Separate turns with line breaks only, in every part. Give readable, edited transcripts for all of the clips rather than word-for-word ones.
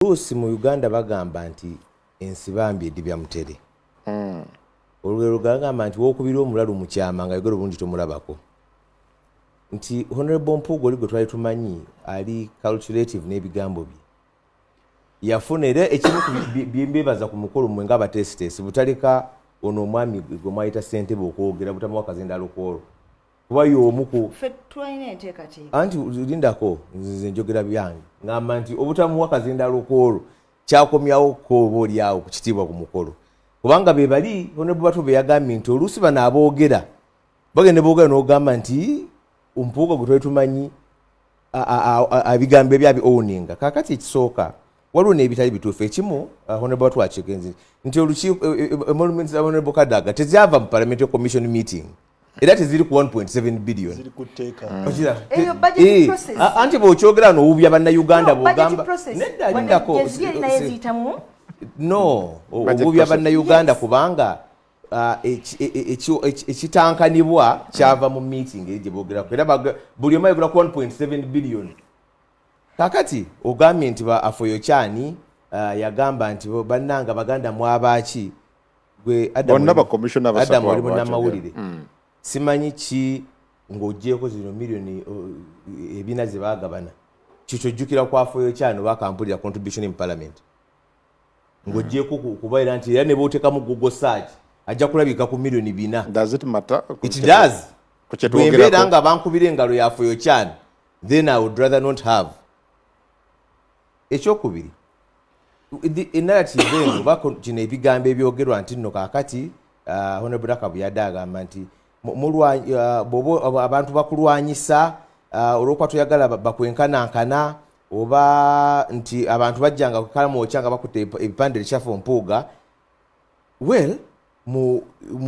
Luusi mu Uganda bagamba nti ensibambi edibya mutere. Olugero gagamba nti wokubira omulalu mu kyama nga yogera obulungi tomulabako. Nti Honorable Mpuuga oli gwe twali tumanyi ali calculative n'ebigambo bye. Yafuna era ekimu byebaza ku mukolo mwe nga abatesitesi butaleka ono omwami gwe mwayita ssentebe okwogera butamuwa kazindaalo kwolwo. Kuba y'omuku anti lindako nze njogera byange ngamba nti obutamuwa kazindaalo kwolwo kyakomyawo kooba olyawo ku kitiibwa ku mukolo. Kubanga be bali Honorable Batobe yagambye nti oluusi bano aboogera bagende boogera n'ogamba nti Mpuuga gwe twali tumanyi ebigambo ebyabi owninga. Kaakati ekisooka waliwo n'ebitali bituufu. Ekimu Honorable Twakigenzi nti olukiiko emolumenti za Honorable Kadaga tezyava mu Parliamentary Commission meeting era teziri ku 1.7 billion.
Ziri kuteeka.
Anti bw'okyogera n'owubya bannayuganda bw'ogamba
nedda lindako
no obubya bannayuganda kubanga ekitankanibwa kyava mu meeting eri gye boogerako era buli omu ayogera ku 1.7 billion. Kakati ogambye nti Afoyokyani yagamba nti bannanga baganda mwabaaki gwe Adamu oli munnamawulire simanyi ki ng'oggyeko zino miliyoni ebina ze baagabana kikyojjukira ku Afoyokyani oba akampulira contribution in parliament ng'oggyeko kubaira nti era ne booteekamu Google search ajja kulabika ku miliyoni 4.
Does it matter?
It does. Bwembeera nga bankubira engalo ya Afoyokyani then I would rather not have. Ekyokubiri enarrative eno bako kino ebigambo ebyogerwa nti nno kaakati Honorable Kabuyada agamba nti abantu bakulwanyisa olwokuba toyagala bakwenkanankana oba nti abantu bajjanga kukalamu okyanga bakutte ebipande ekyafu Mpuuga. Well mu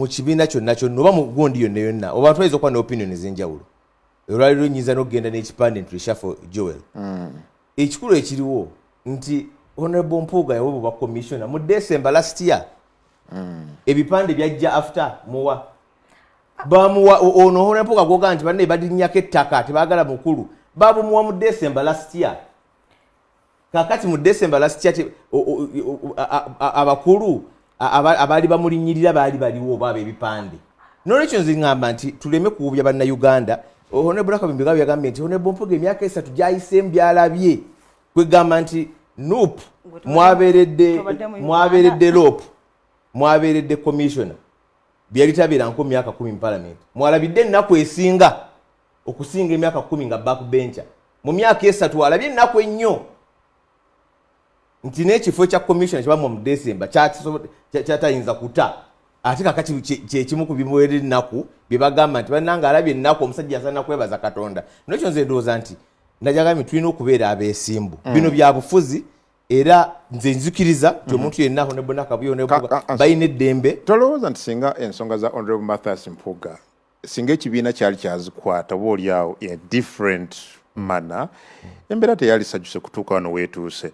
kibiina kyonna kyonna oba mu gundi yonna yonna abantu bayinza okuba n'opinion ez'enjawulo. Olwaliro nnyinza n'okugenda n'ekipande nti Reshuffle Joel. Ekikulu ekiriwo nti Honorable Mpuuga yaweebwa commissioner mu December last year. Ebipande byajja after muwa bamuwa ono Honorable Mpuuga gwoga nti banne badinnyako ettaka tebaagala mukulu babumuwa mu December last year. Kakati mu December last year abakulu abaali bamulinnyirira baali baliwo oba ebipande. N'olwekyo nze ngamba nti tuleme kuwubya bannayuganda. Honorable Kabimbi yagambye nti Honorable Mpuuga emyaka 3 gy'ayiseemu byalabye kwegamba nti NUP mwabeeredde LOP mwabeeredde commissioner byalitabeera nko myaka 10 mu parliament mwalabidde ennaku esinga okusinga emyaka 10 nga backbencher mu myaka 3 alabye ennaku ennyo nti n'ekifo kya commissioner kibamu mu December kyatayinza kuta ate kakati kyekimu ku bimuweerera ennaku bye bagamba nti bannanga alabye ennaku omusajja asaana kwebaza Katonda. N'ekyo nze ndowooza nti najagambye tulina okubeera abeesimbu bino bya bufuzi era nze nzikiriza nti omuntu yenna Honorable Nakabuyo balina eddembe.
Tolowooza nti singa ensonga za Honorable Mathias Mpuuga singa ekibiina kyali kyazikwata oba oliawo in a different manner embeera teyali sajjuse kutuuka wano weetuuse.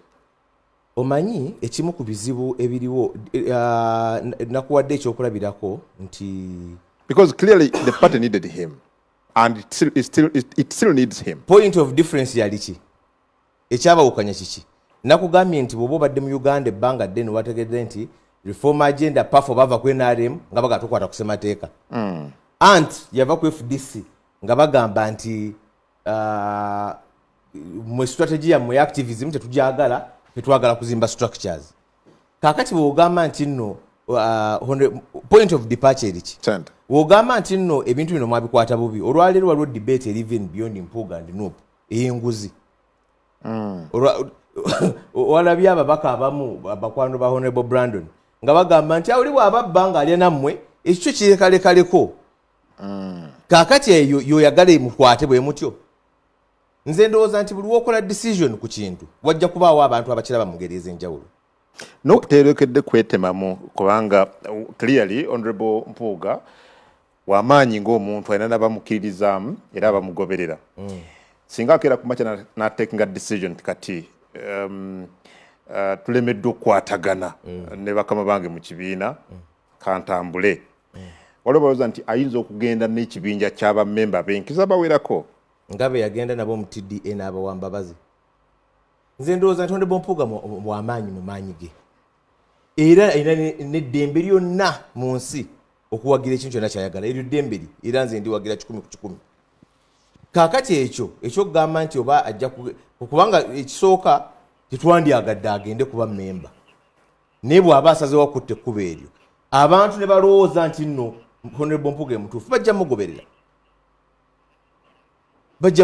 Omanyi ekimu ku bizibu ebiriwo nakuwadde ekyokulabirako nti
because clearly the party needed him and it still needs him.
Point of difference yali ki ekyabawukanya kiki nakugambye nti bw'oba obadde mu Uganda ebbanga ddene wategedde nti reform agenda pafo bava ku NRM nga bagatukwata ku ssemateeka ant yava ku FDC nga bagamba nti mu strategy yammwe activism tetujagala tetwagala kuzimba structures. Kaakati bw'ogamba nti nno point of departure eriki bw'ogamba nti nno ebintu bino mwabikwata bubi olwaleero waliwo debate eri even beyond Mpuuga and NUP ey'enguzi. Walabye ababaka abamu abakwano ba Honorable Brandon nga bagamba nti oli bw'ababba nga alya nammwe ekikyo kirekaalekaleko. Kaakati eyo yoyagala emukwate bwe mutyo. Nze ndowooza nti buli wokola decision ku kintu wajja kubaawo abantu abakiraba mu ngeri ez'enjawulo.
N'okuteerekedde kwetemamu kubanga clearly Honorable Mpuuga w'amaanyi ng'omuntu alina n'abamukkiririzaamu era abamugoberera. Singa akeera ku makya n'ateekinga decision kati tulemeddwa okukwatagana ne bakama bange mu kibiina kantambule. Waliwo balowooza nti ayinza okugenda n'ekibinja ky'abamemba b'enkiza bawerako
nga be yagenda nabo mu TDA n'abawambabazi. nze ndowooza nti Honorable Mpuuga bw'amaanyi mu maanyi ge era n'eddembe lyonna mu nsi okuwagira ekintu kyonna kyayagala eryo ddembe era nze ndiwagira 100 kaakati ekyo ekyokugamba nti oba ajja kubanga ekisooka tetwandyagadde agende kuba memba naye bw'aba asazeewo akutte ekkubo eryo abantu ne balowooza nti nno Honorable Mpuuga emutuufu bajja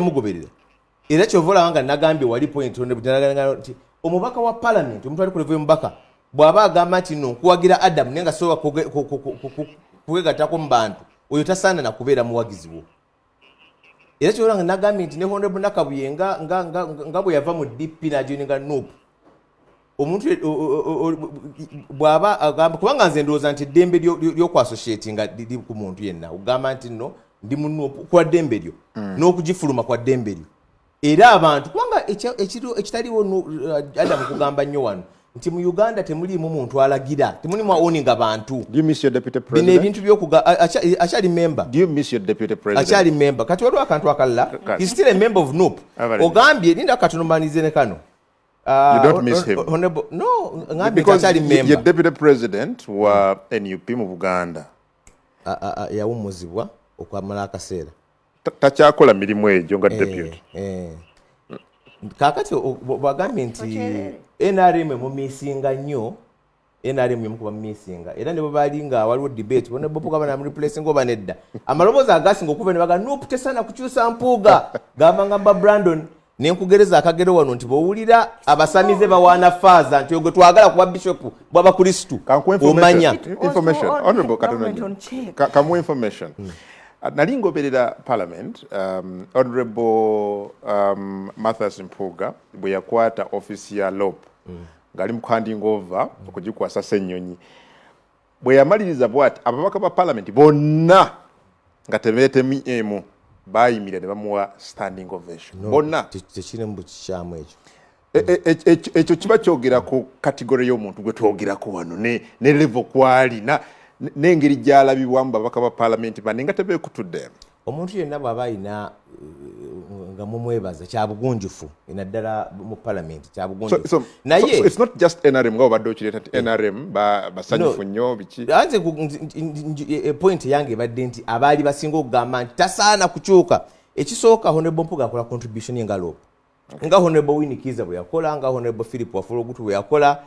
mugoberera era kyova olaba nga nagambye wali point nti omubaka wa parliament omuntu ali ku level y'omubaka bw'aba agamba nti nno nkuwagira Adam naye nga sobola kugegatako mu bantu oyo tasaana na kubeera muwagizi wo era kyolanga nagambye nti ne Honorable Nakabuye nga bwe yava mu DP n'ajoininga NUP omuntu bw'aba agamba kubanga nze ndowooza nti eddembe ly'okwassociatinga liri ku muntu yenna ogamba nti nno ndi mu NUP kwa ddembe lyo n'okugifuluma kwa ddembe lyo era abantu kubanga ekitaliwo Adam kugamba nnyo wano nti mu Uganda temuliimu muntu alagira temuliimu owning abantu bino ebintu akyali member akyali member kati waliwo akantu akalala he's still a member of NUP ogambye linda katonomanize ne kano
you don't miss him
no ngambye akyali member
ye deputy president wa NUP mu Buganda
yawumuzibwa okwamala akaseera
takyakola mirimu egyo nga deputy
kakati bagambye nti NRM mumisinga nnyo NRM yomukuba mumisinga era ne bali nga waliwo debate bona Mpuuga bana replacing oba nedda amaloboozi agasinga okuva ne baga NUP tesana kukyusa Mpuuga gavanga mba Brandon nenkugereza akagero wano nti bowulira abasamize bawaana faaza nti ogwe twagala kuba bishop bw'abakristu omanya
information honorable Katononyo kamu information nali ngoberera parliament honorable Mathias Mpuuga bwe yakwata office ya LOP ngali mu handing over okugikwasa Ssenyonyi bwe yamaliriza bwati ababaka ba parliament bonna nga tebeetemu bayimira ne bamuwa standing ovation bonna
tekiri mu kikyamu ekyo
ekyo kiba kyogera ku category y'omuntu gwe twogerako wano ne level kwali n'engeri gy'alabibwamu babaka ba parliament bane nga tebeekutudde
omuntu yenna bw'aba ayina nga mumwebaza kyabugunjufu naddala mu parliament kyabugunjufu naye
it's not just NRM nga obadde okireeta nti NRM basanyufu nnyo biki
anze point yange ebadde nti abaali basinga okugamba nti tasaana kukyuka ekisooka Honorable Mpuuga akola contribution nga LOP nga Honorable Winnie Kiza bwe yakola nga Honorable Philip Wafula Ogutu bwe yakola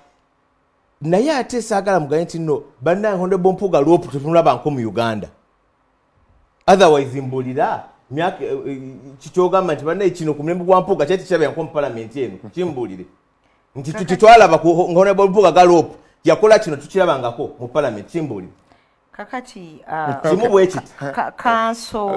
naye ate saagala mugaye nti nno bannaye Honorable Mpuuga LOP tetunulaba nko mu Uganda otherwise mbulira myaka kikyogamba nti bannaye kino ku mulembe gwa Mpuuga kyali tekirabira nko mu parliament eno kimbulire nti tutwalaba ku Honorable Mpuuga ga LOP yakola kino tukirabangako mu parliament kimbulire
kakati
kimu bwekiti
kanso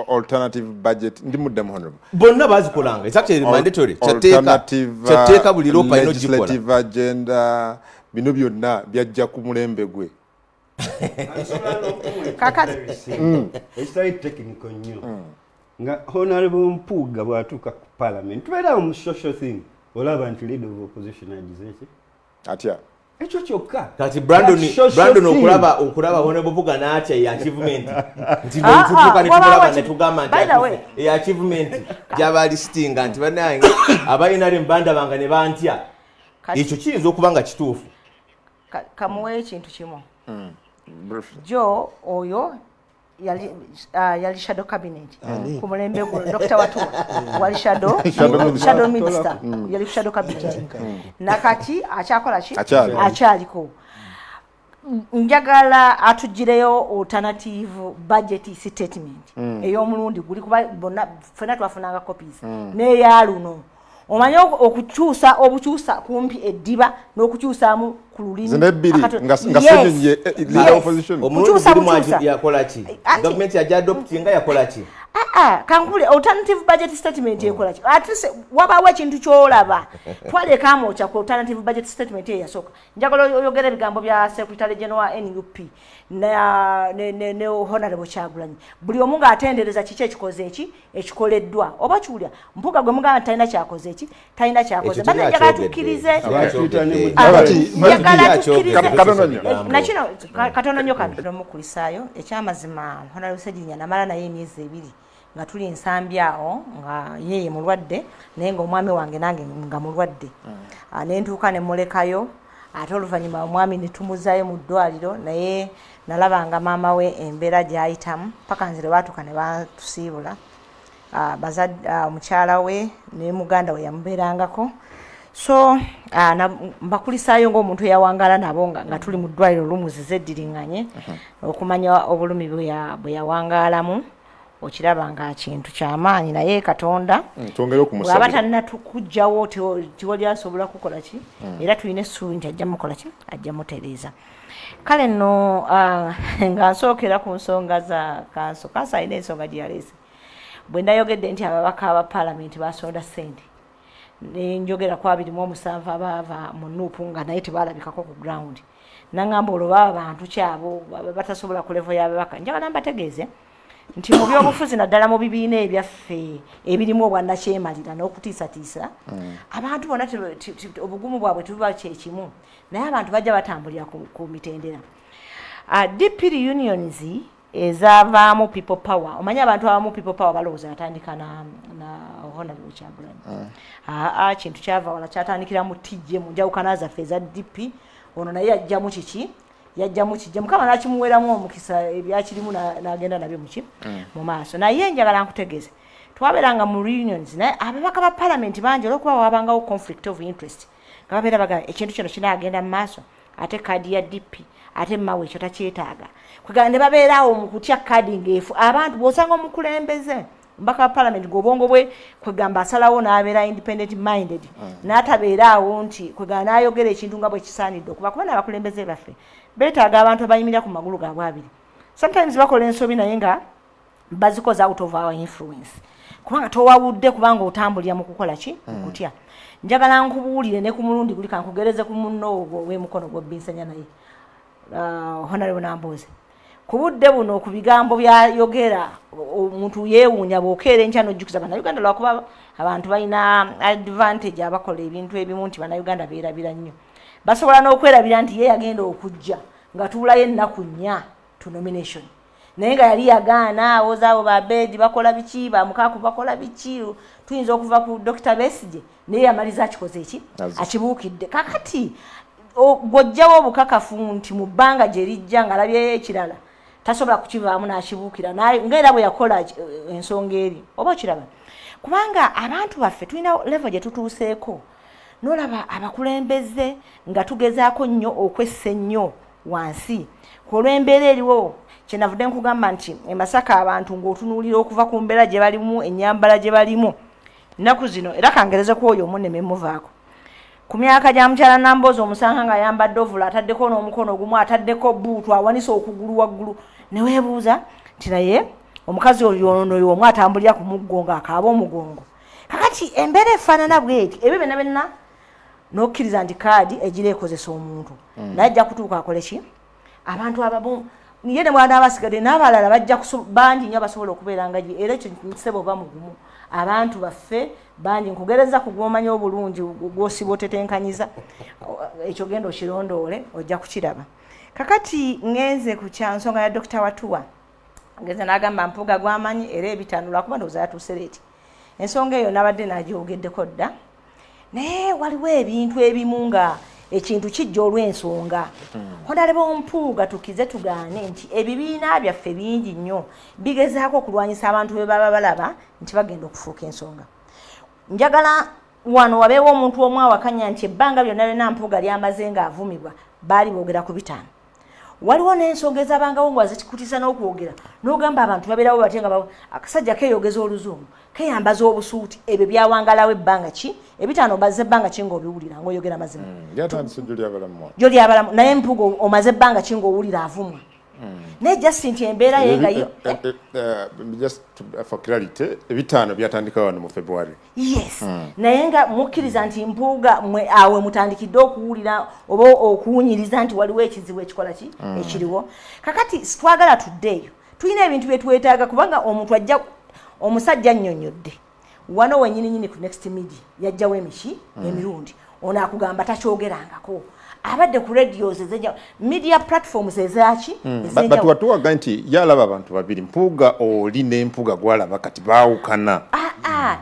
alternative budget ndi muddemu honorable
bonna bazikolanga it's actually mandatory kyateeka buli LOP alina ogikola
legislative agenda bino byonna byajja ku mulembe gwe
kakati
ekitali technical nnyo nga Honorable Mpuuga bw'atuuka ku parliament tubeera mu social thing olaba nti leader of opposition agize ki
atya
ekyo kyokka
kati Brandon okulaba Honorable Mpuuga n'atya ya achievement nti tutuuka ne tugamba ne tugamba nti ya achievement gy'aba listinga nti bannange abalina embanda banga ne bantya ekyo kiyinza okuba nga kituufu
kamuwe ekintu kimu jo oyo yali shadow cabinet ku mulembe gwo Dr. Watu wali shadow minister yali shadow cabinet nakati akyakola ki akyaliko njagala atugireyo alternative budget statement ey'omulundi guli kuba bonna ffena twafunanga copies n'eyaluno omanye okukyusa obukyusa kumpi eddiba n'okukyusaamu ku lulimi
zinebbiri nga Ssenyonyi leader opposition
omulundi gulimu yakola ki government yajja adopti nga yakola ki
kankule alternative budget statement ekola ki at least wabawo ekintu kyolaba twaleka amokya ku alternative budget statement eyasooka njagala oyogera ebigambo bya secretary general NUP ne Honorable Kyagulanyi buli omu ng'atendereza kiki ekikoze ekikoleddwa oba kiwulya Mpuuga gwe mugamba talina kyakoze talina kyakoze bana njagala tukkirize nakino Katonda nnyo kano mukulisaayo ekyamazima Honorable Ssegirinnya namala naye emyezi 2 nga tuli ensambi awo nga yeye mulwadde naye ng'omwami wange nange nga mulwadde ne ntuuka ne mulekayo ate oluvannyuma omwami ne tumuzzaayo mu ddwaliro naye nalabanga maama we embeera gy'ayitamu paka nzire baatuuka ne batusiibula omukyala we ne muganda we yamubeerangako so mbakulisaayo ng'omuntu eyawangaala nabo nga tuli mu ddwaliro lumuzize eddiriŋŋanye okumanya obulumi bwe yawangaalamu okiraba nga kintu kyamaanyi naye Katonda bw'aba tannakujjawo tiwali asobola kukola ki era tulina essuubi nti ajja mukola ki ajja mutereeza kale nno nga nsookera ku nsonga za kanso alina ensonga gyeyaleese bwe ndayogedde nti ababaka aba paalamenti basonda ssente nenjogera ku 27 abaava mu Nuupu nga naye tebalabikako ku ground nangamba olwo baba bantu kyabo batasobola ku level y'ababaka njagala mbategeeze nti mu byobufuzi naddala mu bibiina ebyaffe ebirimu obwannakyemalira n'okutiisatiisa abantu bonna obugumu bwabwe tebuba kyekimu naye abantu bajja batambulira ku mitendera DP unions ezavaamu people power omanyi abantu abamu people power balowooza yatandika na Honorable Kyagulanyi kintu kyava wala kyatandikira mu tijje mu njawukana zaffe eza DP ono naye yajjamu kiki yajjamu kijja mukama nakimuweramu omukisa ebyakirimu n'agenda nabyo mu maaso naye njagala nkutegeeze twabeeranga mu reunions naye ababaka ba parliament bangi olwokuba wabangawo conflict of interest nga babeera baga ekintu kino kinaagenda mu maaso ate kaadi ya DP ate mawe ekyo takyetaaga kwegala ne babeerawo mu kutya kaadi ng'efu abantu bw'osanga omukulembeze mbaka wa parliament gobongo bwe kwegamba asalawo n'abeera independent minded n'atabeeraawo nti kwegala n'ayogera ekintu nga bwe kisaanidde okuba kuba n'abakulembeze baffe beetaaga abantu abayimira ku magulu gaabwe abiri sometimes bakola ensobi naye nga bazikoza out of our influence kubanga towawudde kubanga otambulira mu kukola ki okutya njagala nkubuulire ne ku mulundi guli kankugereze ku munno w'emukono gw'obbinsanya naye Honorable Nambooze ku budde buno ku bigambo byayogera omuntu yeewuunya bw'okeera enkya n'ojjukiza bannayuganda lwakuba abantu balina advantage abakola ebintu ebimu nti bannayuganda beerabira nnyo basobola n'okwerabira nti ye yagenda okujja nga tuulayo ennaku 4 to nomination naye nga yali yagaana awozaabo babedi bakola biki bamukaaku bakola biki tuyinza okuva ku Dr. Besigye naye yamaliza akikoze eki akibuukidde kakati gojjawo obukakafu nti mu bbanga gye lijja nga labyeyo ekirala tasobola kukivaamu n'akibuukira ngaera bwe yakola ensonga eri oba okiraba kubanga abantu baffe tulina level gye tutuuseeko n'olaba abakulembeze nga tugezaako nnyo okwessa ennyo wansi ku olw'embeera eriwo kyenavudde nkugamba nti emasaka abantu ng'otunuulira okuva ku mbeera gye balimu ennyambala gye balimu nnaku zino era kangereze ku oyo omunneme muvaako ku myaka gya mukyala Nambooze omusanga ng'ayambadde ovula ataddeko n'omukono ogumu ataddeko buutu awanisa okugulu waggulu ne weebuuza nti naye omukazi oyo omu atambulira ku muggo ng'akaaba omugongo kakati embeera efaanana bweti ebyo byonna byonna n'okkiriza nti kaadi egira ekozesa omuntu naye ajja kutuuka akole ki abantu ababu ye ne mwana abasigadde n'abalala bajja bangi nnyo basobola okubeera nga era ekyo nsebo oba mugumu abantu baffe bangi nkugereza ku gw'omanyi obulungi gw'osiba otetenkanyiza ekyo genda okirondoole ojja kukiraba kakati ngenze ku kyansonga ya Dr. Watuwa ngenze n'agamba mpuuga gw'amanyi era ebitaano lwakuba ndowooza yatuuse leeti ensonga eyo nabadde nagyogeddeko dda naye waliwo ebintu ebimu nga ekintu kijja olw'ensonga Honorable Mpuuga tukize tugaane nti ebibiina byaffe bingi nnyo bigezaako okulwanyisa abantu be baba balaba nti bagenda okufuuka ensonga njagala wano wabeewo omuntu omu awakanya nti ebbanga lyonna lyonna Mpuuga lyamaze ng'avumibwa baali boogera ku bitaano waliwo n'ensonga ezabangawo nga zikutiisa n'okwogera n'ogamba abantu babeerawo batya nga akasajja keeyogeza oluzungu keyambaza obusuuti ebyo byawangalawo ebbanga ki ebitaano omaze ebbanga ki ng'obiwulira ng'oyogera mazima gyo lyabalamu naye Mpuuga omaze ebbanga ki ng'owulira avumwa naye just nti embeera ye nga
just for clarity ebitaano byatandika wano mu February
yes naye nga mukkiriza nti Mpuuga awe mutandikidde okuwulira oba okuwunyiriza nti waliwo ekizibu ekikola ki ekiriwo kakati sitwagala tuddeeyo tulina ebintu bye twetaaga kubanga omuntu ajja omusajja annyonnyodde wano wenyini nyini ku next media yajjawo emirundi ono akugamba takyogerangako abadde ku radios ezeja media platforms ezaki
but watuwaga nti yalaba abantu babiri Mpuuga oli n'Empuuga gwalaba kati baawukana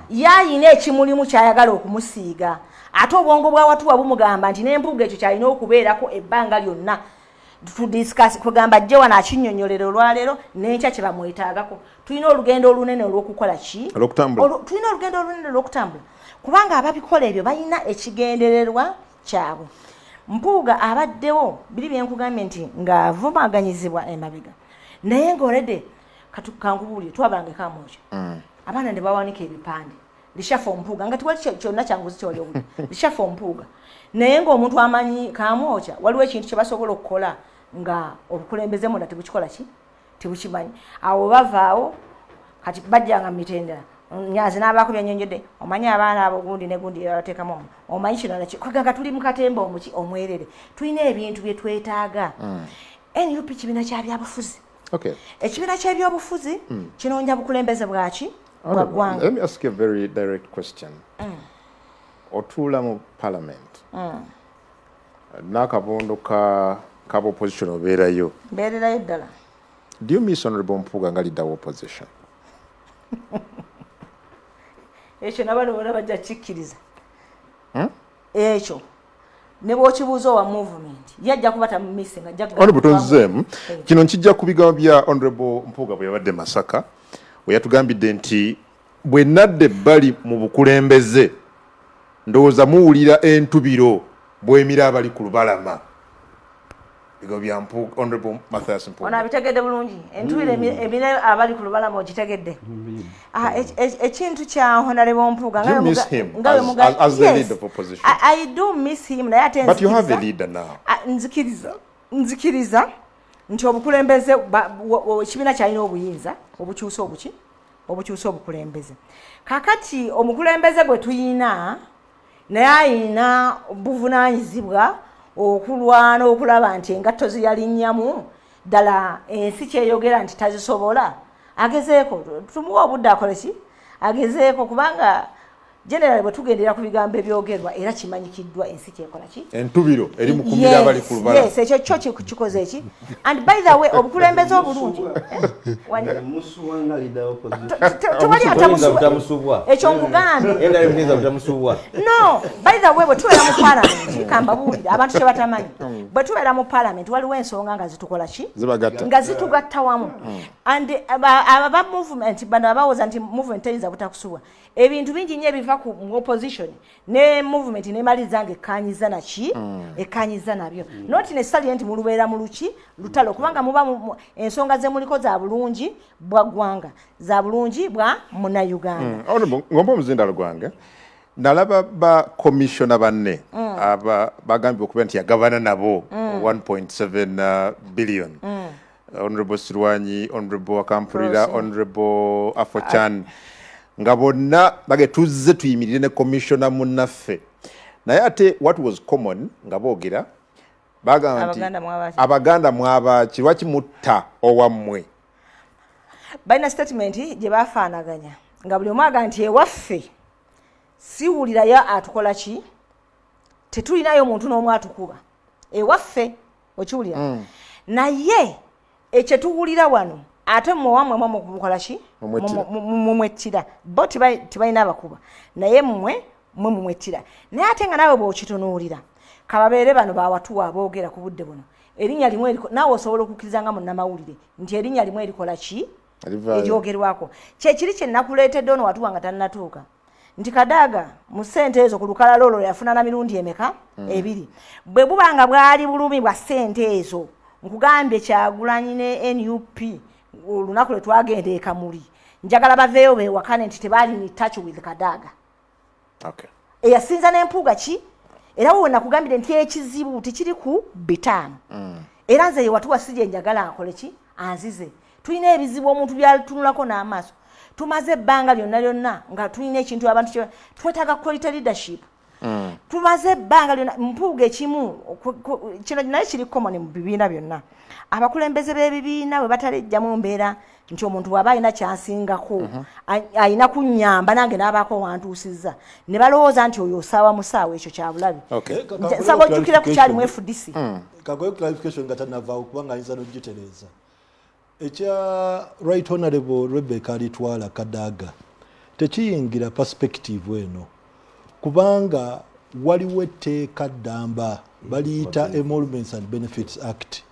yayina ekimulimu kyayagala okumusiiga ate obwongo bwa watuwa bumugamba nti n'Empuuga ekyo kyalina okubeerako ebbanga lyonna tudiscuss kugamba jje wana akinyonyolero olwaleero n'enkya kye bamwetaagako tulina olugendo olunene olw'okukola ki tulina olugendo olunene olw'okutambula kubanga ababikola ebyo balina ekigendererwa kyabwe Mpuuga abaddewo biri byenkugambye nti ng'avumaganyizibwa emabega naye ng'oledde kankubuulire twabange kamwoki abaana ne bawanika ebipande lishafa Mpuuga nga tiwali kyonna kyanguzi kyoli obuli lishafa Mpuuga naye ng'omuntu amanyi kamwocha waliwo ekintu kye basobola okukola nga obukulembeze munda tebukikola ki tebukimanyi awo bavaawo kati bajjanga mu mitendera nyazi n'abaako byanyonjodde omanyi abaana abo gundi ne gundi yabateekamu omanyi kino nakyo kwaganga tuli mu katemba omuki omwerere tulina ebintu bye twetaaga NUP kibiina kya byabufuzi ekibiina ky'ebyobufuzi kinoonya bukulembeze bwaki bwa ggwanga.
Let me ask you a very direct question. Otuula mu parliament n'akabondo ka opposition obeerayo
mbeererayo ddala.
Do you miss Honorable Mpuuga nga leader of opposition?
Ekyo nabano bona bajja kikkiriza ekyo ne bw'okibuuza owa movement yajja kuba tamumisinga
butonzeemu kino nkijja ku bigambo bya Honorable Mpuuga bwe yabadde Masaka we yatugambidde nti bwe nadde bali mu bukulembeze ndowooza muwulira entubiro bw'emira abali ku lubalama bigambo bya Honorable Mathias Mpuuga.
Ono abitegedde bulungi entubiro emira abali ku lubalama ogitegedde ekintu kya Honorable Mpuuga
nga as the leader of opposition.
I do miss him naye ate
but you have a leader now.
Nzikiriza nti obukulembeze ekibiina kyalina obuyinza obukyusa obukulembeze kakati omukulembeze gwe tuyina naye ayina buvunaanyizibwa okulwana okulaba nti engatto ziyalinnyamu ddala ensi kyeyogera nti tazisobola agezeeko tumuwa obudde akole ki agezeeko kubanga generally bwe tugendera ku bigambo ebyogerwa era kimanyikiddwa ensi kyekola ki
entubiro eri mu kumira abali ku lubalama.
Yes, ekyo kyo kikoze eki and by the way obukulembeze obulungi tewali atamusubwa ekyo nkugambye no by the way bwe tubeera mu parliament kambabuulire abantu kye batamanyi bwe tubeera mu parliament waliwo ensonga nga zitukola ki nga zitugatta wamu and aba movement bano abawooza nti movement teyinza butakusubwa ebintu bingi nnyo ebiva ku opposition ne movement nemaliza nga ekkanyiza naki ekkanyiza nabyo not necessarily nti mulubeera mu luki lutalo kubanga muba ensonga ze muliko za bulungi bwa ggwanga za bulungi bwa Munnayuganda.
Ngomba omuzindalo gwange nalaba ba commissioner banne bagambye okuba nti yagabana nabo 1.7 billion. Honorable Sirwanyi, Honorable Wakampulira, Honorable Afochan nga bonna bage tuzze tuyimirire ne commissioner munnaffe naye ate what was common nga boogera bagamba nti abaganda mwabaki lwaki mutta owammwe
balina statement gye bafaanaganya nga buli omu aga nti ewaffe siwulirayo atukola ki tetulinayo muntu n'omu atukuba ewaffe okiwulira naye ekyo tuwulira wano ate muwamwe mukola ki mumwettira bo tibalina abakuba naye mmwe mumwettira naye ate nga naawe bw'okitunuulira kababeere bano bawatuwa aboogera ku budde buno erinnya limu naawe osobola okukkiriza nga munnamawulire nti erinnya limu erikola ki eryogerwako kyekiri kye nakuleetedde ono watuwa nga tannatuuka nti Kadaga mu ssente ezo ku lukalala olwo yafuna na mirundi emeka ebiri bwe buba nga bwali bulumi bwa ssente ezo nkugambye Kyagulanyi ne NUP olunaku lwe twagenda e Kamuli njagala baveeyo beewakane nti tebaali in touch with Kadaga. Eyasinza n'Empuuga ki era wowe nakugambire nti ekizibu tikiri ku bitaano era nze yewatuwa sije njagala akole ki anzize tulina ebizibu omuntu byalitunulako n'amaaso tumaze ebbanga lyonna nga tulina ekintu abantu twetaaga quality leadership tumaze ebbanga lyonna Mpuuga ekimu kino naye kiri common mu bibiina byonna abakulembeze b'ebibiina bwe batalejjamu mbeera nti omuntu bw'aba alina kyansingako alina kunnyamba nange n'abaako wantuusizza ne balowooza nti oyo osaawa musaawa ekyo kya bulabe nsaba ojjukire ku kyali mu FDC
kakoyo clarification nga tanavaawo kubanga ayinza n'ogitereeza ekya right honorable Rebecca Alitwala Kadaga tekiyingira perspective eno kubanga waliwo etteeka ddamba baliyita Emoluments and Benefits Act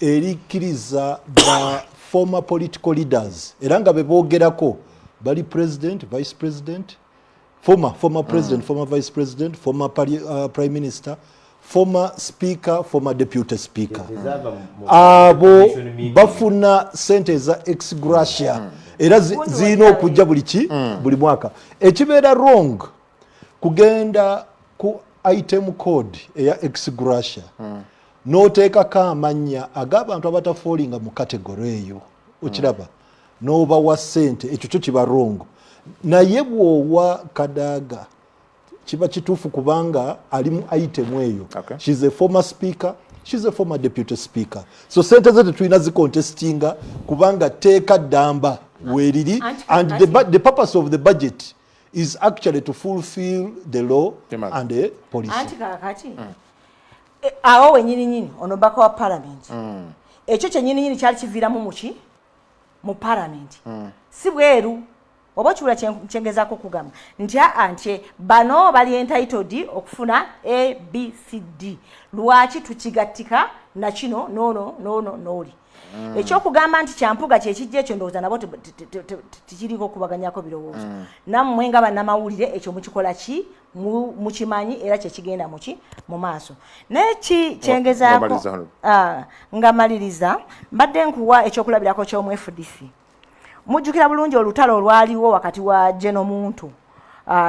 erikkiriza ba former political leaders era nga beboogerako bali president, vice president, former president, former vice president, former prime minister, former speaker, former deputy speaker. Abo bafuna sente za ex gratia era zino okujja buli mwaka. Ekibeera wrong kugenda ku item code eya ex gratia n'oteekako amannya ag'abantu abatafoolinga mu category eyo okiraba n'obawa ssente ekyo kyo kiba wrong naye bw'owa Kadaga kiba kituufu kubanga ali mu item eyo. She's a former speaker, she's a former deputy speaker, so ssente ze tetulina zikontestinga kubanga teeka ddamba weeriri and the purpose of the budget is actually to fulfill the law and the policy.
Awo wenyini ono baka wa parliament ekyo kyenyini kyali kiviiramu muki mu parliament si bweru oba kiwula kyengezako kugamba nti anti bano bali entitled okufuna ABCD lwaki tukigattika na kino nooli ekyokugamba nti kyampuga kyekijja ekyo ndowooza nabo tikiriko kubaganyako birowoozo nammwe nga bannamawulire ekyo mukikola ki mukimanyi era kyekigenda mu maaso naye kyengezaako nga maliriza mbadde nkuwa ekyokulabirako ky'omu FDC mujjukira bulungi olutalo olwaliwo wakati wa Jeno Muntu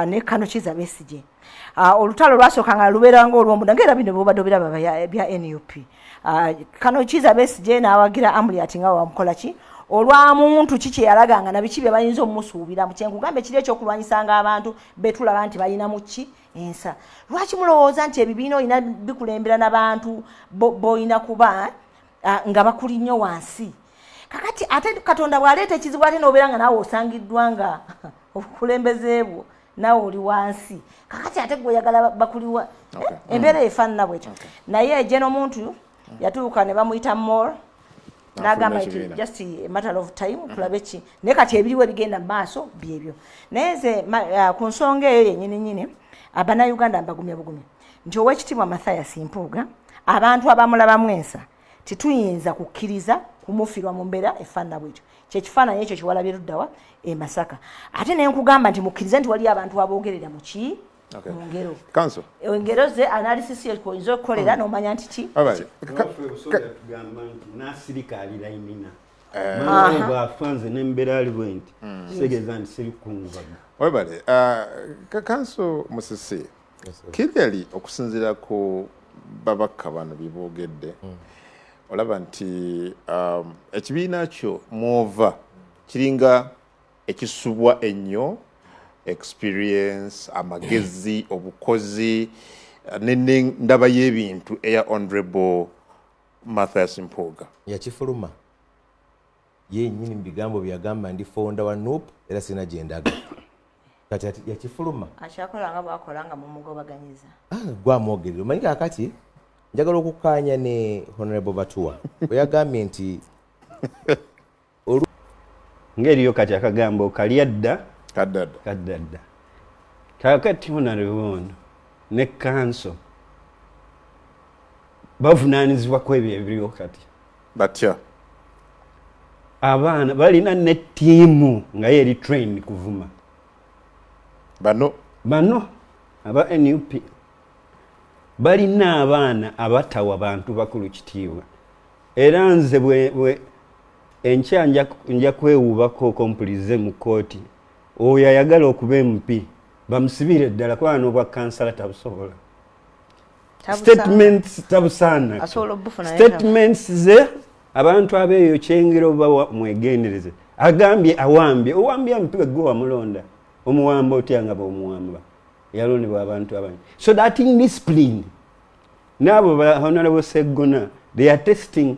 ne Kano Kiza Besigye olutalo lwasooka nga lubeeranga olw'omunda ng'era bino bobadde obiraba bya NUP Kano Kiza Besigye n'awagira Amuriat nga wamukola ki olwa muntu kiki yalaganga na biki bye bayinza omusuubira mu kyenkugambe kiri ekyokulwanyisanga abantu betulaba nti balina mu ki ensa lwaki mulowooza nti ebibiina olina bikulembera n'abantu boyina kuba nga bakuli nnyo wansi kakati ate Katonda bw'aleeta ekizibu ate n'obeera nga naawe osangiddwa nga obukulembeze bwo naawe oli wansi kakati ate gwe oyagala bakuliwa embeera efaanana bwetyo naye Jeno Muntu yatuuka ne bamuyita more n'agamba nti just a matter of time tulabe ki naye kati ebiriwo ebigenda mu maaso byebyo naye nze ku nsonga eyo yennyini Abannayuganda mbagumya bugumya nti Oweekitiibwa Mathias Mpuuga abantu abamulabamu ensa tituyinza kukkiriza kumufirwa mu mbeera efaanana bwetyo kyekifaananyi ekyo kiwalabye luddawa e Masaka ate ne nkugamba nti mukkirize nti waliyo abantu aboogerera mu ki mu ngero engero ze analysis oyinza okukolera n'omanya nti ki
nasirikaalira imina bwafanze n'embeera ali bwenti kitegeeza nti siri kunvaga
webale Kanso Musisi clearly okusinziira ku babaka bano beboogedde olaba nti ekibiina kyo mwova kiringa ekisubwa ennyo experience amagezi obukozi n'endaba y'ebintu eya Honorable Mathias Mpuuga
yakifuluma yennyini mu bigambo byagamba ndi fonda wa NUP era sina gyendaga kati yakifuluma
akyakolanga bwakolanga mu mugobaganyiza
gwamwogerera omanyi kakati njagala okukkaanya ne Honorable Batuwa bwe yagambye nti
ng'eriyo kati akagambo kalyadda
kaddadda
kakati Honorable ono ne Kanso bavunaanizibwa ku ebyo ebiriwo kati
batya
abaana balina ne ttiimu nga yeri train kuvuma bano aba NUP balina abaana abatawa bantu bakulu kitiibwa era nze bwe enkya nja kwewuubako kompulize mu kooti oyo ayagala okuba MP bamusibire ddala kubanga n'obwa kansala tabusobola statements tabusaana statements ze abantu abeeyo kyengero oba mwegendereze agambye owambye Mpuuga gwe wamulonda omuwamba otya nga b'omuwamba yalondebwa abantu abangi. So that indiscipline n'abo Honorable Seggona they are testing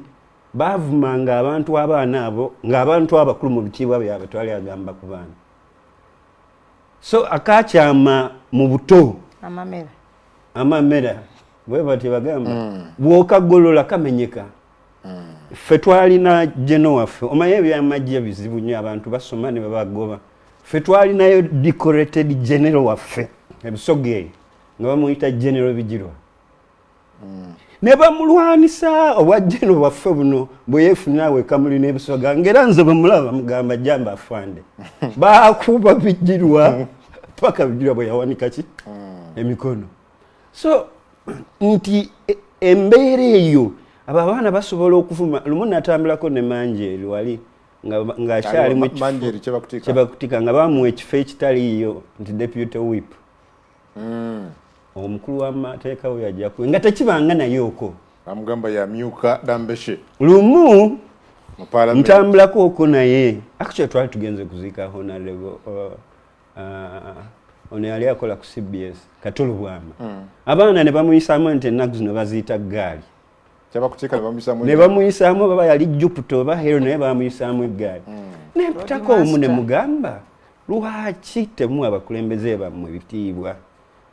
bavumanga abantu abaana abo ng'abantu abakulu mu bitiibwa byabwe twali agamba ku baana. So akakyama mu buto amamera bwe bati bagamba bw'okagolola kamenyeka. Ffe twalina jeno waffe omanyi ebyamagye bizibu nnyo abantu basoma ne babagoba. Ffe twalinayo decorated general waffe ebisoge nga bamuyita general Bijirwa. Ne bamulwanisa obwa general waffe buno bwe yeefunaawe kamuli n'ebisoga ng'era nze bamulaba mugamba jamba afande baakuba Bijirwa paka Bijirwa bwe yawanika ki emikono. So nti embeera eyo abo abaana basobola okuvuma. Lumu natambulako ne Manjeri wali ng'akyali mu kyebakutika nga bamuwa ekifo ekitaliiyo nti deputy whip. Omukulu w'amateeka we yajja kuwe nga tekibanga naye okwo.
Amugamba yamyuka Dambeshe.
Lumu ntambulako okwo naye. Actually twali tugenze kuziika Honorable ono yali akola ku CBS Katulu Bwama. Abaana ne bamuyisaamu nti ennaku zino baziyita gaali. Ne bamuyisaamu baba yali Jupiter oba Hero naye bamuyisaamu eggaali. Ne mpitako omu ne mugamba lwaki temuwa abakulembeze bammwe bitiibwa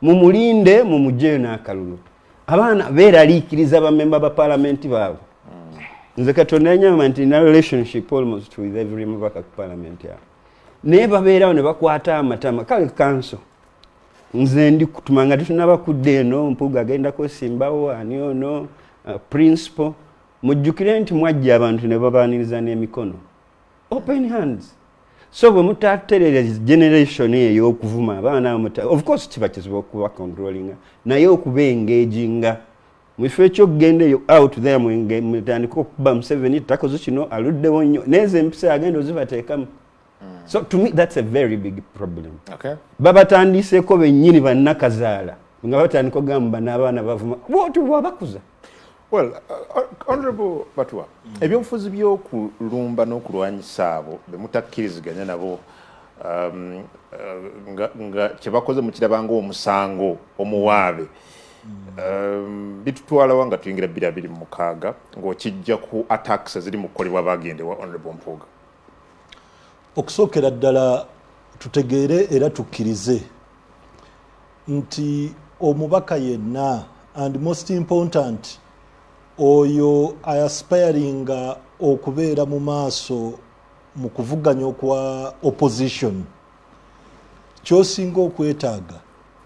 mumulinde mumuggyeyo n'akalulu. Abaana beeraliikiriza bamemba ba paalamenti baabwe. Nze Katonda yanyamba nti na relationship almost with every member of parliament yabo. Naye babeerawo ne bakwata amatama kale kanso nze ndi kutumanga tutunabakudde eno Mpuuga agenda kwesimbawo ani ono principal mujjukire nti mwajja abantu ne babaaniriza n'emikono open hands. So bwe mutaterera generation eyo okuvuma abaana of course kiba kizibu okuba controlling naye okuba engaginga mufo ekyo gende out there mutandika okuba Museveni takoze kino aluddewo nnyo neze empisa agenda ozibateekamu. So to me that's a very big problem.
Okay.
Babatandiseeko bennyini bannakazaala nga batandika ogamba n'abaana bavuma bwoti bwabakuza.
Well, Honorable Batwa, ebyobufuzi by'okulumba n'okulwanyisa abo bemutakkiriziganya nabo nga kyebakoze mukirabanga omusango omuwaabe bitutwalawo nga tuyingira 2026 ng'okijja ku attacks eziri mu kukolebwa bagendewa Honorable Mpuuga.
Okusookera ddala tutegeere era tukkirize nti omubaka yenna and most important oyo aspiringa okubeera mu maaso mu kuvuganya okwa opposition kyosinga okwetaaga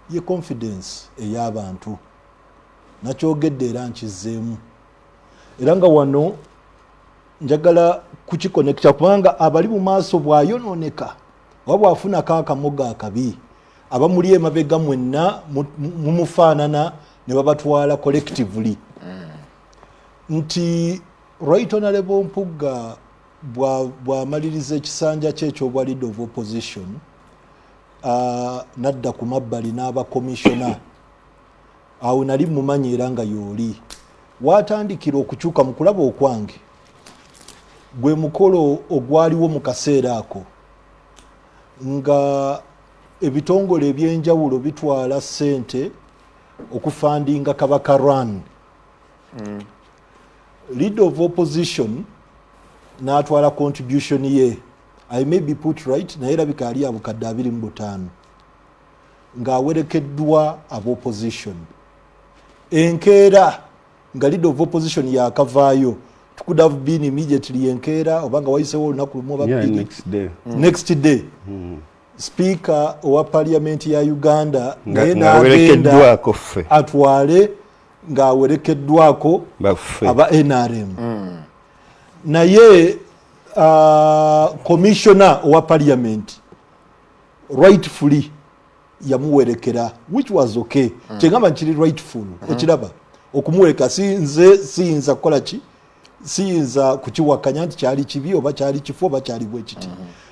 ye confidence ey'abantu nakyogedde era nkizeemu era nga wano njagala kukikonekita kubanga abali mu maaso bw'ayonooneka oba bw'afunako akamoga akabi abamuli emabega mwenna mumufaanana ne babatwala collectively. Nti Right Honorable Mpuuga bw'amaliriza ekisanja kye eky'obwa leader of opposition nadda ku mabbali n'aba commissioner awo nali mumanyi era nga y'oli watandikira okukyuka mu kulaba okwange gwe mukolo ogwaliwo mu kaseera ako nga ebitongole ebyenjawulo bitwala ssente okufandinga Kabaka Run. Leader of opposition n'atwala contribution ye I may be put right naye erabika ali abukadde 25 ng'awerekeddwa ab'opposition. Enkeera nga leader of opposition yakavaayo could have been immediately enkeera obanga wayisewo olunaku lumu oba bbiri next day. Speaker owa parliament ya Uganda naye n'agenda atwale ng'awerekeddwako aba NRM. Naye commissioner owa parliament rightfully yamuwerekera which was okay. Kyengamba nkiri rightful okiraba okumuwereka siyinza kukola ki siyinza kukiwakanya nti kyali kibi oba kyali kifu oba kyali bwe kiti.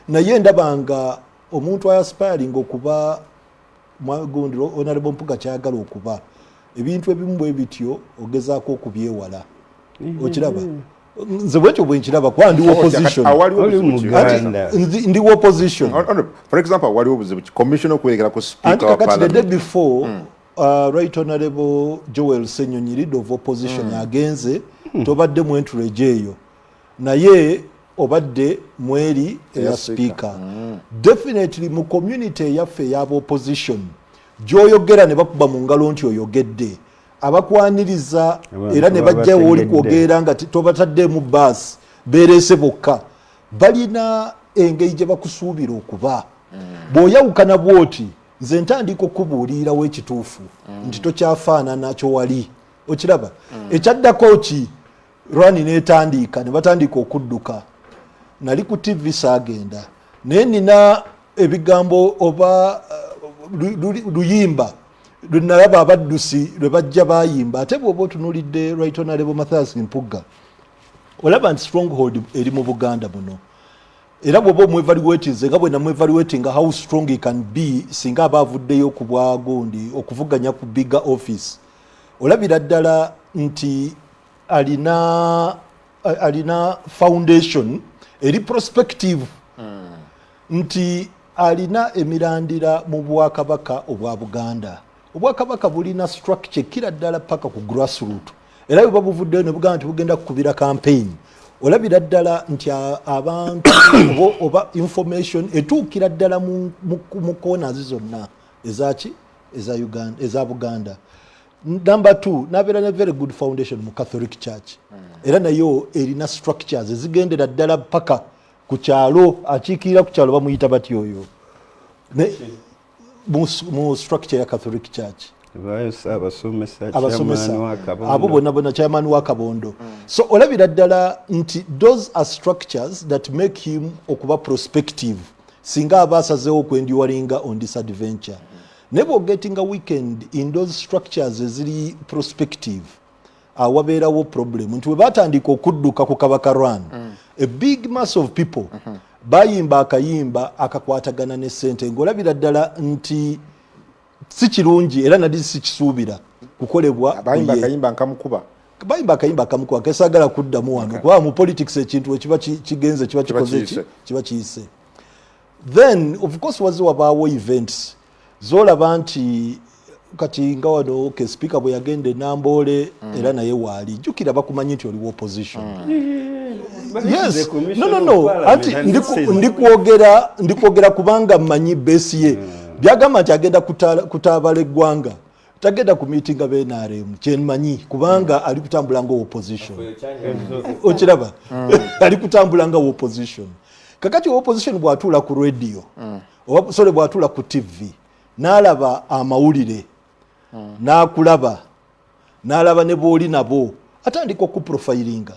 Naye ndabanga omuntu aspiring okuba mwagondero Honorable Mpuuga kyayagala okuba ebintu ebimu bwe bityo ogezaako okubyewala okiraba nze bwekyo bwenkiraba kuba ndi opposition ndi opposition.
For example waliwo obuzibu commission okuwerekera ku speaker
wa parliament. The day before Right Honorable Joel Senyonyi, leader of opposition, agenze tobadde mu entourage eyo naye obadde mweri ya speaker. Definitely mu community yaffe ya opposition gyoyogera ne bakuba mu ngalo nti oyogedde abakwaniriza era ne bajja woli kwogera nga tobatadde mu bus berese bokka balina engeri gye bakusuubira okuba bw'oyawukana bwoti nze ntandika okubuulira w'ekituufu nti tokyafaanana kyo wali okiraba ekyaddako ki rwani n'etandika ne batandika okudduka nali ku TV saagenda naye nina ebigambo oba luyimba lunalaba abaddusi lwe bajja bayimba ate bw'oba otunuulidde Right Honorable Mathias Mpuuga olaba nti stronghold eri mu Buganda muno era bw'oba omwevaluatinze nga bwe namwevaluatinga how strong he can be singa aba avuddeyo ku bwagundi okuvuganya ku bigger office olabira ddala nti alina foundation eri prospective nti alina emirandira mu bwakabaka obwa Buganda. Obwakabaka bulina structure kira ddala paka ku grassroots era bwe babuvuddeyo ne buganda nti bugenda kukubira campaign olabira ddala nti abantu oba information etuukira ddala mu corners zonna ezaki eza Buganda. Number 2 nabeera ne very good foundation mu Catholic Church era nayo erina structures ezigendera ddala paka ku kyalo akiikirira ku kyalo bamuyita bati oyo mu structure ya Catholic Church abasomesa abo bonna chairman wa Kabondo. So olabira ddala nti those are structures that make him okuba prospective singa abasazeewo okwendiwalinga on this adventure. Never getting a weekend in those structures eziri prospective wabeerawo problem nti we batandika okudduka ku Kabaka Run a big mass of people bayimba akayimba akakwatagana ne ssente ng'olabira ddala nti si kirungi era nadi si kisuubira kukolebwa
bayimba akayimba nkamukuba
kesaagala kuddamu wano kuba mu politics ekintu ekiba kigenze kiba kikoze kiba kiyise. Then of course wabaawo events zolaba nti kati nga wano speaker bwe yagende Namboole era naye waali jjukira bakumanyi nti oli opposition. Yes, no. Anti ndikwogera kubanga mmanyi base ye byagamba nti agenda kutaabala eggwanga tagenda ku meeting be NRM kyenmanyi kubanga ali kutambula nga opposition. Okiraba ali kutambula nga opposition. Kakati opposition bw'atuula ku radio oba sole bw'atuula ku TV n'alaba amawulire n'akulaba n'alaba ne booli nabo atandika okuprofilinga.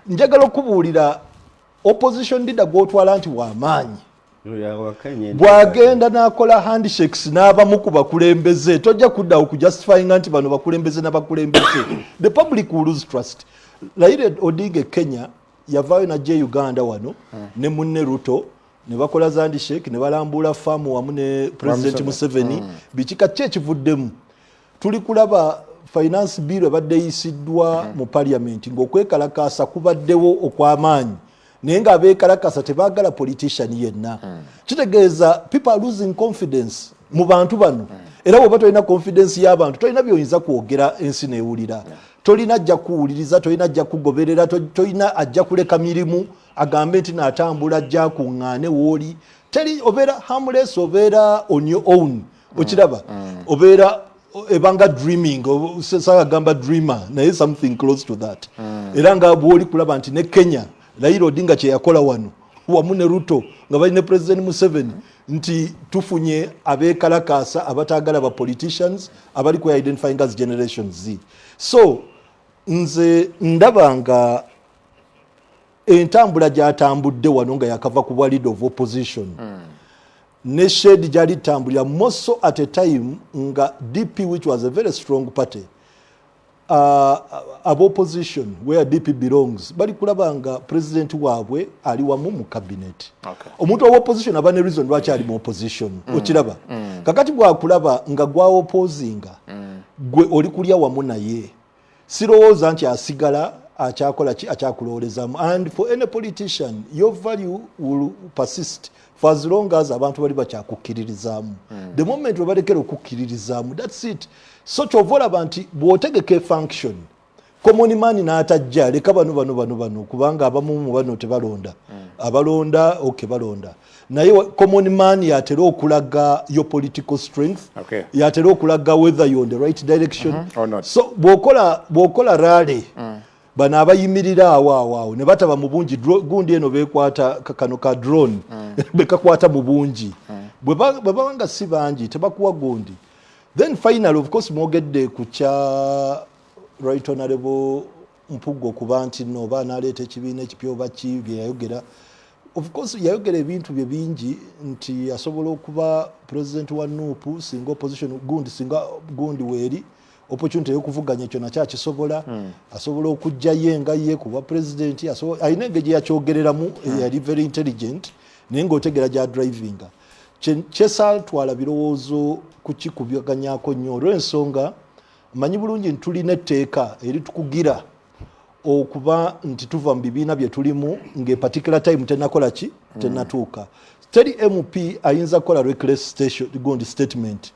Njagala okubuulira opposition leader gw'otwala nti w'amaanyi bw'agenda n'akola handshakes n'abamu ku bakulembeze tojja kuddawo kujustifyinga nti bano bakulembeze n'abakulembeze. The public will lose trust. Raila Odinga Kenya yavaayo najja Uganda wano ne munne Ruto ne bakola handshake ne balambula faamu wamu ne President Museveni bikika ki ekivuddemu. Tuli kulaba finance bill ebadde yisiddwa mu parliament ng'okwekalakaasa kubaddewo okw'amaanyi naye ng'abeekalakasa tebaagala politician yenna. Kitegeeza people are losing confidence mu bantu bano era bw'oba tolina confidence y'abantu tolina by'oyinza kwogera ensi neewulira. Tolina ajja kuwuliriza, tolina ajja kugoberera, tolina ajja kuleka mirimu agambe nti n'atambula ajja kuŋŋaane w'oli. Teri obeera harmless, obeera on your own. Okiraba obeera ebanga dreaming sagamba dreamer naye something close to that. Era nga bw'oli kulaba nti ne Kenya Raila Odinga kye yakola wano wamu ne Ruto nga bali ne President Museveni nti tufunye abeekalakaasa abataagala ba politicians abali ku identifying as Generation Z. So nze ndaba nga entambula gy'atambudde wano nga yakava ku bwa leader of opposition ne shade gyali tambulira moso at a time nga DP which was a very strong party of opposition where DP belongs bali kulaba nga president waabwe ali wamu mu cabinet. Omuntu wa opposition aba ne reason lwaki ali mu opposition. Okiraba kakati bwakulaba nga gwa opposinga gwe oli kulya wamu naye sirowooza nti asigala akyakulowoolezamu. And for any politician, your value will persist for as long as abantu bali bakyakukkiririzaamu. The moment webalekera okukkiririzaamu, that's it. So kyovolaba nti bw'otegeka function common man n'atajja leka bano kubanga abamu mu bano tebalonda. Abalonda balonda. Naye common man yatera okulaga your political strength. Yatera okulaga whether you're on the right direction
or not.
So bw'okola rally bano abayimirira awo ne bataba mu bungi gundi eno beekwata kano ka drone bekakwata mu bungi bwe babanga si bangi tebakuwa gundi. Then finally of course mwogedde ku kya Right Honorable Mpugo kuba nti no baanaleeta ekibiina ekipya oba ki bye yayogera. Of course yayogera ebintu bye bingi nti asobola okuba president wa NUP singa opposition gundi weeri opportunity y'okuvuganya ekyo nakyo akisobola. Asobola okujja yenga ye kuba president alina engeri yakyogereramu yali very intelligent naye ng'otegera gya drivinga. Kyesatwala birowoozo kukikubaganyako nnyo olw'ensonga manyi bulungi nti tulina etteeka eritukugira okuba nti tuva mu bibiina bye tulimu ng'eparticular time tenakola ki tenatuuka. Teri MP ayinza kukola reckless statement.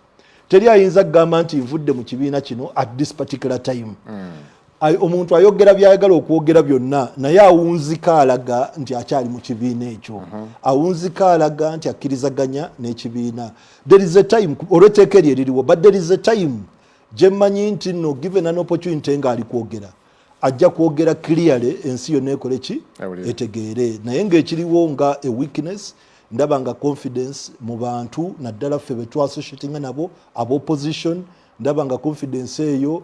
Teri ayinza kugamba nti nvudde mu kibiina kino at this particular time. Omuntu ayogera byayagala okwogera byonna naye awunzika alaga nti akyali mu kibiina ekyo. Awunzika alaga nti akkirizaganya n'ekibiina. There is a time olw'etteeka eryo eririwo, but there is a time Jemmanyi nti no given an opportunity ng'ali kwogera ajja kwogera clearly ensi yonna ekole ki etegeere. Naye ng'ekiriwo nga a weakness ndaba nga confidence mu bantu naddala ffe be twassociatinga nabo ab'opposition ndaba nga confidence eyo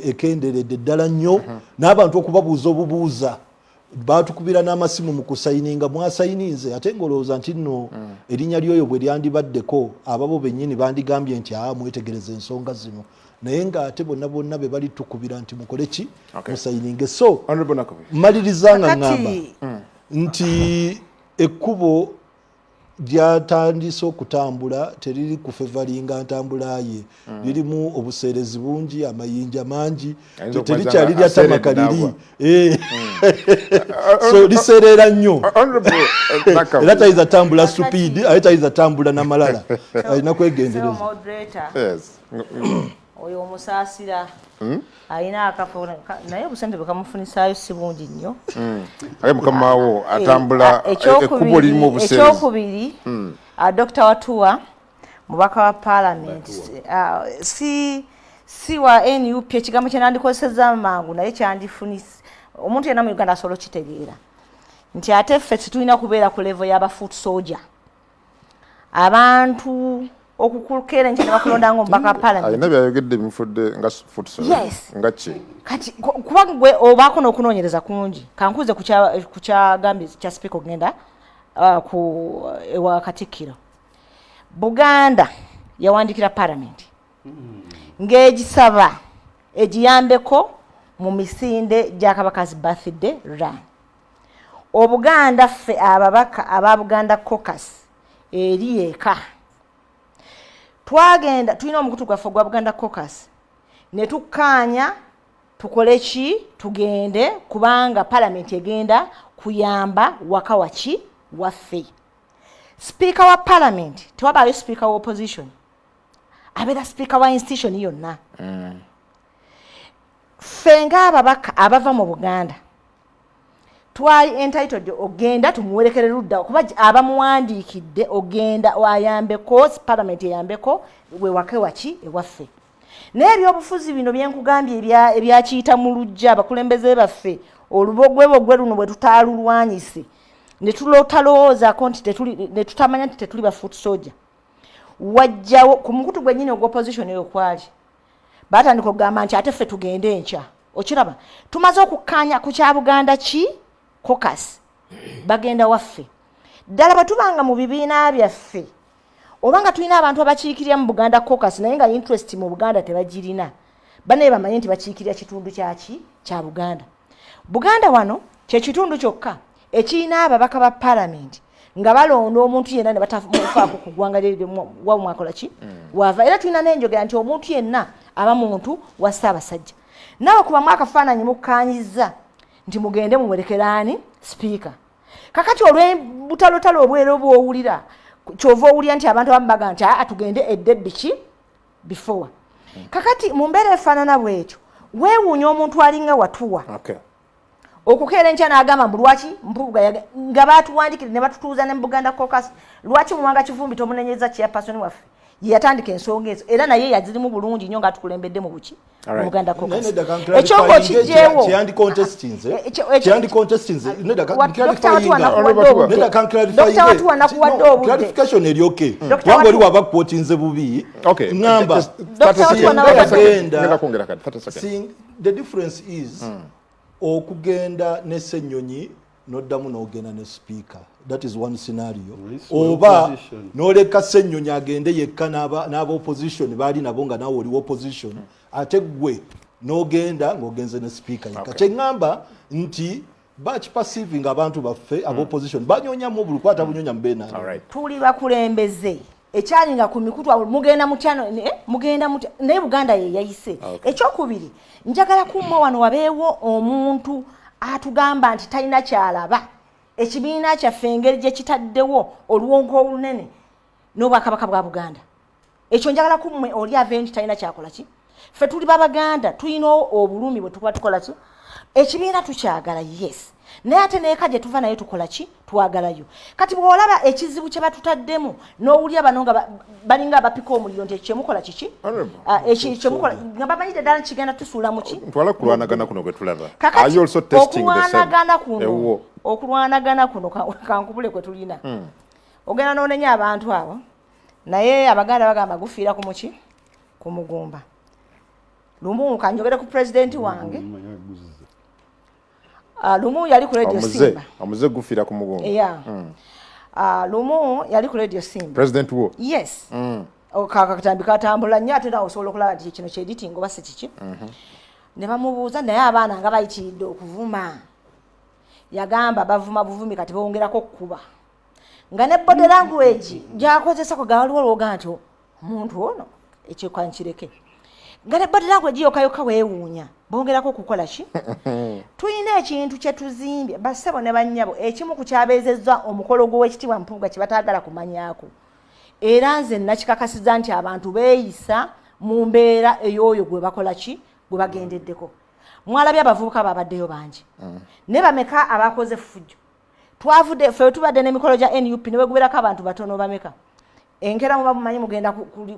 ekenderedde ddala nnyo n'abantu okubabuuza obubuuza batukubira n'amasimu mu kusayininga mwasayininze ate ng'olowooza nti nno erinnya lyoyo bwe lyandibaddeko ababo bennyini bandigambye nti mwetegereze ensonga zino naye ng'ate bonna be bali tukubira nti mukole ki musayininge. So maliriza nga ŋŋamba nti ekkubo lyatandise okutambula teriri kufevalinga ntambula ye lirimu obuseerezi bungi amayinja mangi terikyali lyatamaka liri so liseerera nnyo era tayiza tambula stupid ate tayiza tambula namalala alina kwegendereza.
Oyo omusaasira alina akafo naye obusente bwekamufunisaayo si bungi nnyo.
Aye mukamawo atambula ekkubo lirimu obuseerezi.
Ekyokubiri Dr. Watuwa mubaka wa Parliament si wa NUP ekigambo kye nandikozesezza mangu naye kyandifunisa omuntu yenna mu Uganda asobola okitegeera nti ate ffe tetulina kubeera ku level y'aba foot soldier abantu okukulukera nti bakulonda ngo mbaka Parliament.
Ayina byayogedde bimufudde nga foot soldier.
Yes.
Ngachi.
Kati kuba gwe obaako n'okunoonyereza kungi kankuze ku kyagambye kya speaker okugenda ku ewa Katikkiro. Buganda yawandikira Parliament ng'egisaba egiyambeko mu misinde gya Kabaka's birthday run. Obuganda ffe ababaka aba Buganda caucus eri eka twagenda tulina omukutu gwaffe gwa Buganda caucus ne tukkaanya tukole ki tugende kubanga Parliament egenda kuyamba waka waki waffe. Speaker wa Parliament tewabaayo speaker wa opposition abeera speaker wa institution yonna. Ffe ng'ababaka abava mu Buganda twali entitled ogenda tumuwerekere ludda kuba abamuwandiikidde ogenda ayambeko Parliament eyambeko we wake waki ewaffe. Naye ebyobufuzi bino byenkugambye ebyakiyita mu lujja abakulembeze baffe olubogwebogwe luno bwe tutaalulwanyise ne tulotalowoozaako nti ne tutamanya nti tetuli ba foot soldier wajjawo ku mukutu gwennyini ogw'opposition eyo kwali baatandika okugamba nti ate ffe tugende enkya okiraba tumaze okukkaanya ku kya Buganda ki caucus bagenda waffe ddala batubanga mu bibiina byaffe obanga tulina abantu abakiikirira mu Buganda caucus naye nga interest mu Buganda tebagirina banaye bamanye nti bakiikirira kitundu kyaki kya Buganda. Buganda wano kye kitundu kyokka ekirina ababaka ba Parliament nga balonda omuntu yenna ne batamufaako ku ggwanga wa mwakola ki wava era tulina n'enjogera nti omuntu yenna aba muntu wa Ssaabasajja. Nawe kuba mwakafaananyi mukkaanyiza nti mugende mumulekerani speaker kakati olw'ebutalotalo obwero bw'owulira kyova owulira nti abantu abamu baga nti atugende eddebiki before kakati mu mbeera efaanana bwetyo weewuunya omuntu alinga watuwa okukeera enkya n'agamba mbu lwaki Mpuuga nga baatuwandikire ne batutuuza ne mu Buganda Caucus lwaki Muwanga Kivumbi tomunenyeza chairperson waffe ye yatandika ensonga ezo era naye yazirimu bulungi nnyo ng'atukulembedde mu buki mu Buganda Caucus ekyo ng'okijjeewo
clarification eryoke wanga oli waba kwotinze bubi ngamba the difference is okugenda ne Ssenyonyi noddamu n'ogenda ne speaker. That is one scenario. Oba noleka Ssenyonyi agende yekka n'aba opposition bali nabo nga nawe oli opposition ate gwe n'ogenda ng'ogenze ne speaker yekka. Kyengamba nti batch perceiving abantu baffe aba opposition banyonyamu bulukwata bunyonya mbena.
Tuli bakulembeze ekyalinga ku mikutu mugenda mutyano mugenda mutya naye Buganda ye yayise. Ekyokubiri njagala kumma wano wabeewo omuntu atugamba nti talina kyalaba ekibiina kyaffe engeri gye kitaddewo oluwonko olunene n'Obwakabaka bwa Buganda. Ekyo njagala kummwe oli aveeyo nti talina kyakola ki. Ffe tuli babaganda tulina obulumi bwe tukuba tukola ki. Ekibiina tukyagala yes. Naye ate neeka gye tuva naye tukola ki twagalayo. Kati bw'olaba ekizibu kye batutaddemu n'owulya bano nga balinga abapika omuliro nti kyemukola kiki kyemukola nga bamanyidde ddala kigenda tusuula mu ki
ntwala kulwanagana kuno gwe tulaba.
Okulwanagana kuno kankubule kwe tulina ogenda n'onenya abantu abo naye Abaganda bagamba gufiira ku muki ku mugumba. Lumu kanjogere ku pulezidenti wange Lumu yali ku Radio Simba.
Amuze gufira ku mugongo.
Yeah. Lumu yali ku Radio Simba.
President wo?
Yes. Okakatambika atambula nnyo ate nawe osobola okulaba nti kino kye editing oba si kiki. Ne bamubuuza naye abaana nga bayitiridde okuvuma. Yagamba bavuma buvumi kati bongerako okukuba. Nga ne body language gy'akozesa ku waliwo lwoga nti omuntu ono ekyo kankireke. Nga ne body language yokayoka weewuunya. Bongerako kukola ki? Tuyina ekintu kye tuzimbye bassebo ne bannyabo ekimu ku kyabeezezza omukolo gw'ekitiibwa Mpuuga kye bataagala kumanyaako. Era nze nakikakasiza nti abantu beeyisa mu mbeera ey'oyo gwe bakola ki gwe bagendeddeko. Mwalabye abavubuka babaddeyo bangi. Ne bameka abakoze fujjo. Twavudde ffe tubadde n'emikolo gya NUP ne weguberako abantu batono bameka. Enkera muba mumanyi mugenda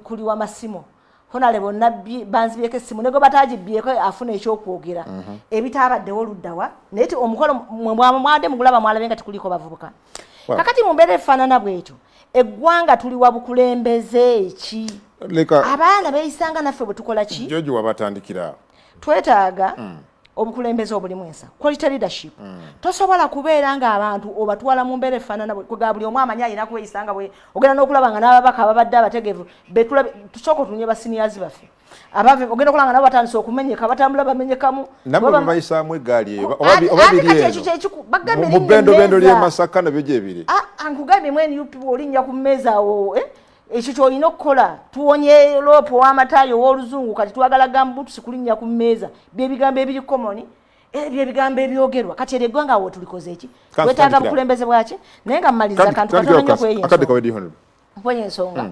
kuliwa Massimo. Honorable nabbi banzibyeko essimu nego batagibbyeko afuna ekyokwogera ebitabaddewo luddawa naye ti omukolo mwade mugulaba mwalabe nga tikuliko bavubuka kakati mu mbeera efaanana bwetyo eggwanga tuli wa bukulembeze eki abaana beeyisanga naffe bwe tukola ki
jojo wabatandikira
twetaaga obukulembeze obulimu ensa quality leadership tosobola kubeera nga abantu obatwala mu mbeera efaanana bwe buli omu amanyi alina kubeeyisanga bwe ogenda n'okulaba nga n'ababaka ababadde abategeevu tusooka otunye basiniyazi baffe ogenda okulaba nga nabo batandise okumenyeka batambula bamenyekamu
nabo babayisaamu eggaali eyo oba biri eno mu bendobendo ly'e Masaka nabyo gyebiri
ankugambye mu NUP bw'olinnya ku mmeeza awo ekyo kyolina okukola tuwonye lopo w'amataayi ow'oluzungu kati twagala gambutusi kulinnya ku mmeeza by'ebigambo ebiri common by'ebigambo ebyogerwa kati era eggwanga awo tulikoze eki twetaaga bukulembeze bwaki naye nga mmaliriza kantu katono nnyo kwenye ensonga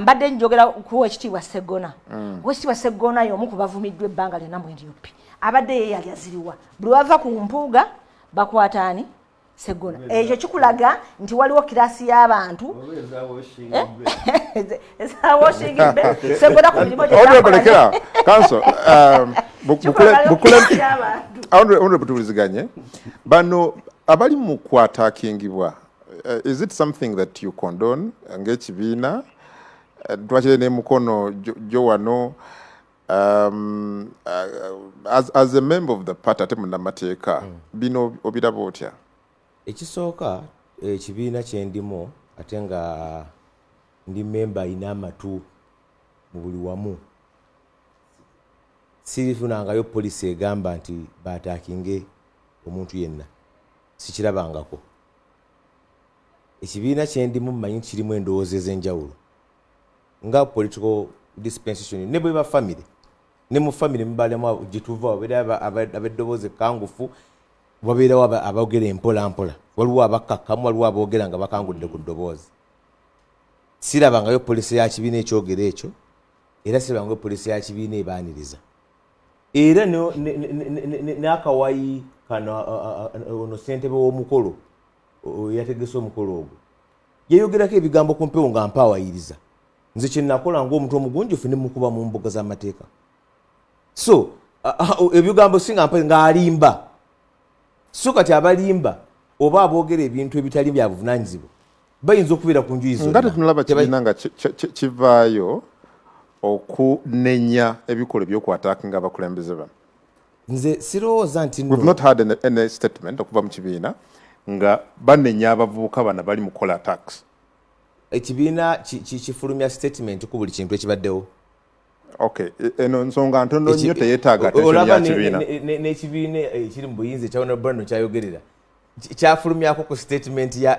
mbadde njogera ku ekitiibwa Sseggona Oweekitiibwa Sseggona y'omu ku bavumiddwa ebbanga lyonna mu NUP abadde ye yali aziriwa buli wava ku Mpuuga bakwata ani Sseggona ekyo kikulaga nti waliwo kirasi y'abantu Sseggona ku mirimu
gy'akolera Council honorable tubuliziganye bano abali mu kwatakingibwa is it something that you condone ng'ekibiina twakire n'emukono gyo wano as a member of the party ate munnamateeka bino obiraba otya?
Ekisooka ekibiina kye ndimu ate nga ndi memba ayina amatu mu buli wamu sirifunangayo poliisi egamba nti baataakinge omuntu yenna sikirabangako. Ekibiina kye ndimu mmanyi nti kirimu endowooza ez'enjawulo nga political dispensation ne bwe ba family ne mu family mubalemu gye tuva ab'eddoboozi ekkangufu wabeerawo aboogera empola mpola, waliwo abakakkamu, waliwo aboogera nga bakangudde ku ddoboozi. Sirabangayo poliisi ya kibiina ekyogera ekyo, era sirabangayo poliisi ya kibiina ebaaniriza. Era n'akawayi kano ono ssentebe w'omukolo yategese omukolo ogwo yeyogerako ebigambo ku mpewo nga mpawayiriza. Nze kye nakola ng'omuntu omugunjufu ne mukuba mu mbuga z'amateeka. So ebigambo singa mpa ng'alimba. So kati abalimba oba aboogera ebintu ebitali bya buvunaanyizibwa bayinza okubeera ku njuyi zonna.
Nga tetunalaba kibiina nga kivaayo okunenya ebikola ebyokwataakinga abakulembeze bano.
Nze sirowooza nti
we've not had any statement okuva mu kibiina nga banenya abavubuka bano bali mu kola attacks.
Ekibiina kifulumya statement ku buli kintu ekibaddewo.
Okay, eno nsonga ntono nnyo teyeetaaga attention ya kibiina.
N'ekibiina ekiri mu buyinza ekya Honorable Brown kyayogerera kyafulumyako ku statement ya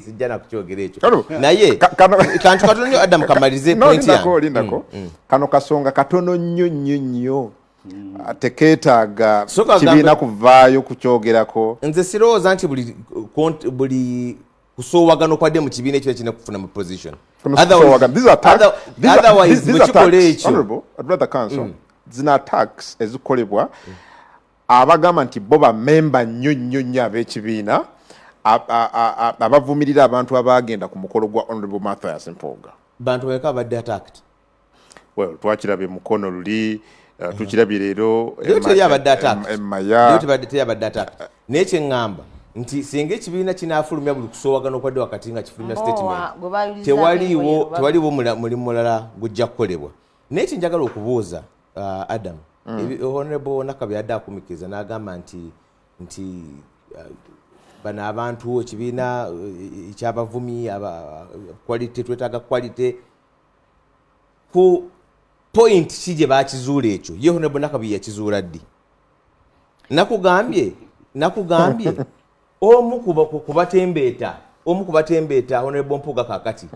sijja nakukyogera ekyo naye kantu katono nnyo Adam kamalirize point yange.
Lindako kano kasonga katono nnyo tekeetaaga kibiina kuvaayo kukyogerako.
Nze sirowooza nti buli kusoowagano kwadde mu kibiina ekyo kirina kufuna mu position. Otherwise bwekikola ekyo
zina attacks ezikolebwa abagamba nti bo bamemba nnyo ab'ekibiina abavumirira abantu abagenda ku mukolo gwa Honorable Mathias Mpuuga.
Bantu bameka badde attacked?
Well, twakirabye mukono luli tukirabye leero
emmaya naye kye ŋŋamba nti singa ekibiina kinaafulumya buli kusoowagana kwadde wakati nga kifulumya statement tewaliwo mulimu mulala gujja kukolebwa. Naye kye njagala okubuuza Adam, Honorable Nakabi yadde akumikiriza n'agamba nti bano abantu ekibiina eky'abavumi quality twetaaga quality ku point ki gye baakizuula ekyo ye Honorable Nakabi yakizuula ddi? Nakugambye omu kubatembeeta Honorable Mpuuga kakati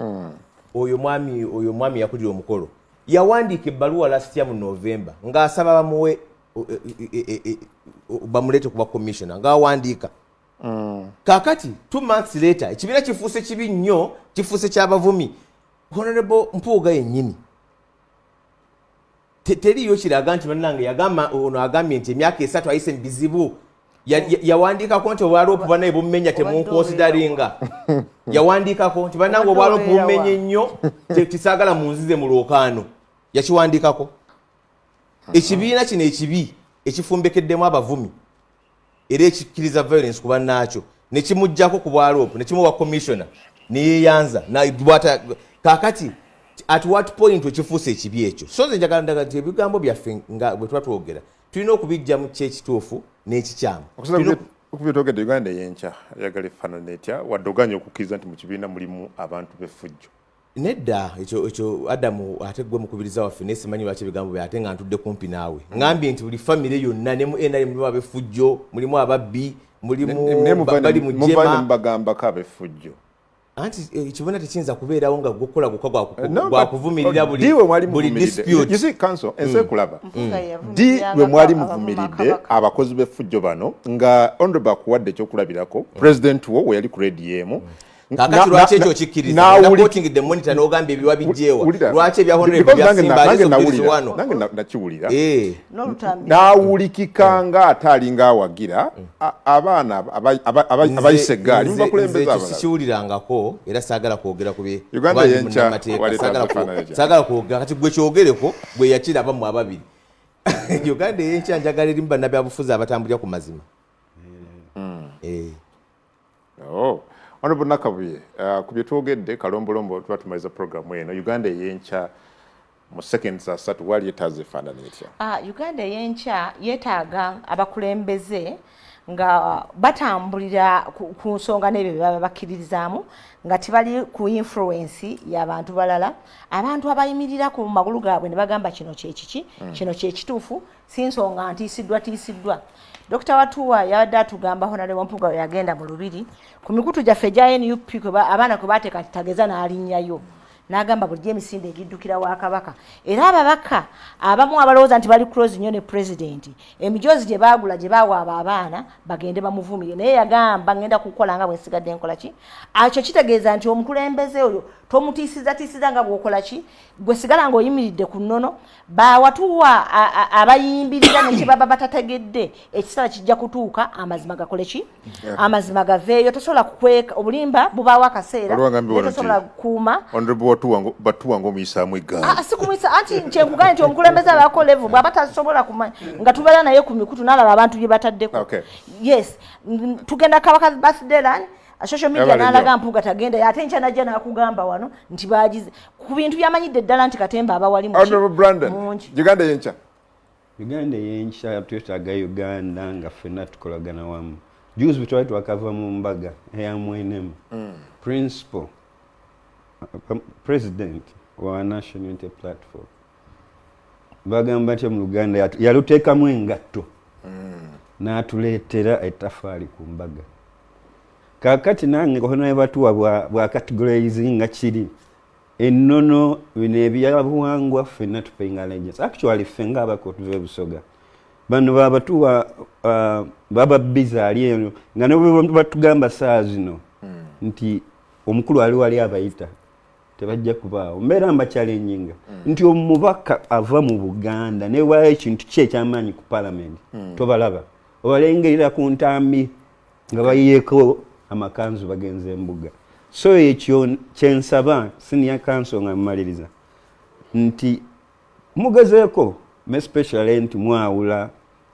oyo mwami yakulira omukolo yawandiika ebbaluwa last year mu November ng'asaba bamuwe bamulete kuba commissioner ng'awandiika kakati 2 months later ekibiina kifuuse kibi nnyo, kifuuse ky'abavumi. Honorable Mpuuga yennyini teriyo kiraga nti bannange ono agambye nti emyaka 3 ayise mu bizibu. Yawandiikako nti obwaloopu banaye bumumenya temunkonsidaringa. Yawandiikako nti bannange obwaloopu bumenye nnyo tisaagala munzize mu lwokaano. Yakiwandiikako. Ekibiina kino ekibi ekifumbekeddemu abavumi era ekikkiriza violence ku bannaakyo ne kimuggyako ku bwaloopu ne kimuwa commissioner ne yeeyanza kakati at what point wekifuuse ekibi ekyo. So nze njagala ndaga nti ebigambo byaffe nga bwe tuba twogera tulina okubijjamu kyekituufu n'ekikyamu.
Okubyetogedde Uganda ey'enkya ayagala efaanana etya wadde oganya okukkiriza nti mu kibiina mulimu abantu b'effujjo?
Nedda ekyo Adamu ate gwe mukubiriza waffe naye simanyi lwaki ebigambo bye ate nga ntudde kumpi naawe. Ngambye nti buli famire yonna ne mu NRM mulimu ab'effujjo, mulimu ababbi, mulimu bali mu jema.
Mbagambako ab'effujjo.
Anti ekibiina tekiyinza kubeerawo nga gukola gwakuvumirira buli dispute.
You see, council, ense kulaba. Di lwe mwali muvumiridde abakozi b'effujjo bano nga Honorable akuwadde ekyokulabirako president wo we yali ku radio
kakati lwaki ekyo kikkiriza reporting the monitor n'ogambye ebiwa bijjeewa lwaki ebya Honorable byasimba alizo
nange nakiwulira n'awulikika ate alinga awagira abaana abayise eggaali mubakulembeza abalala.
Sikiwulirangako era saagala kwogera ku
Uganda y'enkya
saagala kwogera kati gwe kyogereko gwe yakiraba mu ababiri. Uganda y'enkya njagala erimu bannabyabufuzi abatambulira ku mazima.
Honorable Nakabuye, ku bye twogedde kalombolombo tuba tumaliza programu eno. Uganda ey'enkya mu seconds asatu wali yeetaaza efaanana etya?
Uganda ey'enkya yeetaaga abakulembeze nga batambulira ku nsonga n'ebyo bye baba bakkiririzaamu nga tibali ku influence y'abantu balala. Abantu abayimirira ku magulu gaabwe ne bagamba kino kyekiki, kino kyekituufu, si nsonga ntiisiddwa. Dr. Watuwa yabadde atugamba Honorable Mpuuga yagenda mu Lubiri ku mikutu gyaffe gya NUP abaana kwe baateeka tageza n'alinnyayo n'agamba buli emisinde egiddukira wa kabaka era ababaka abamu abalowooza nti bali close nnyo ne president emijoozi gye baagula gye baawa abo abaana bagende bamuvumire naye yagamba ngenda kukola nga bwensigadde nkola ki ekyo kitegeeza nti omukulembeze oyo tomutiisizatiisiza nga bw'okola ki gwe sigala ng'oyimiridde ku nnono bawatuwa abayimbirira nekye baba batategedde ekiseera kijja kutuuka amazima gakole ki amazima gaveeyo tosobola kukweka obulimba bubaawo akaseera tosobola kukuuma
batuwa ng'omuyisaamu eggaali
si kumuyisa anti kyenkugane nti omukulembeze abaako levu bw'aba tasobola kumanya nga tubeera naye ku mikutu n'alaba abantu bye bataddeko yes tugenda kabaka birthday social media n'alaga Mpuuga tagenda ate nkya najja n'akugamba wano nti baagize ku bintu byamanyidde ddala nti Katemba aba wali
mungi Uganda
yenkya twetaaga Uganda nga ffenna tukolagana wamu juzi bwe twali twakava mu mbaga eyamwenemu principal president wa National Unity Platform bagamba nti mu Luganda yaluteekamu engatto n'atuleetera ettafaali ku mbaga kakati nange konaye batuwa bwa categorize nga kiri ennono bino ebyabuwangwa ffenna tupayinga allegiance actually ffenga abakotuva ebusoga bano babatuwa baba biza ali eno nga ne batugamba saa zino nti omukulu wali abayita tebajja kubaawo mbeera mbakyalennyinga nti omubaka ava mu Buganda newayo ekintu ki ekyamaanyi ku parliament tobalaba obalengerera ku ntambi nga bayiyeeko amakanzu bagenze embuga so ekyo kyensaba senior council nga mmaliriza nti mugezeeko especially nti mwawula